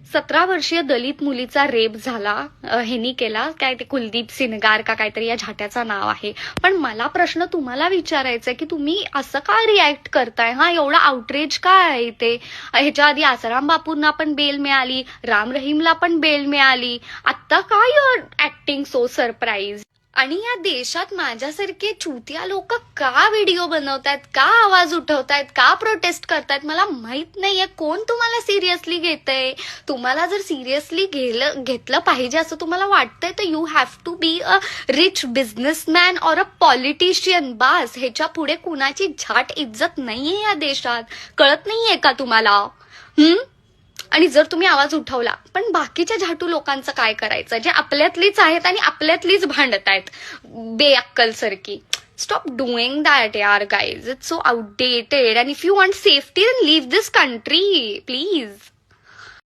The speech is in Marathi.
17 वर्षीय दलित मुलीचा रेप झाला. ह्यांनी केला, काय ते कुलदीप सिनगार का काहीतरी या झाट्याचं नाव आहे. पण मला प्रश्न तुम्हाला विचारायचा आहे की तुम्ही असं का रिॲक्ट करताय? हा, एवढा आउटरेज काय आहे ते? ह्याच्या आधी आसाराम बापूंना पण बेल मिळाली, राम रहीमला पण बेल मिळाली. आता काय युअर ऍक्टिंग सो सरप्राईज? आणि या देशात माझ्यासारखे चुतिया लोक का व्हिडिओ बनवतायत, का आवाज उठवतायत, का प्रोटेस्ट करतायत मला माहित नाहीये. कोण तुम्हाला सिरियसली घेतंय? तुम्हाला जर सिरियसली घेतलं पाहिजे असं तुम्हाला वाटतंय तर you have to be a rich businessman or a politician. बास, ह्याच्या पुढे कुणाची झाट इज्जत नाहीये या देशात. कळत नाहीये का तुम्हाला? आणि जर तुम्ही आवाज उठवला, पण बाकीच्या झाटू लोकांचं काय करायचं, जे आपल्यातलीच आहेत आणि आपल्यातलीच भांडत आहेत बेअक्कल सारखी? स्टॉप डुईंग दॅट यार guys. It's so outdated. And if you want safety then leave this country please.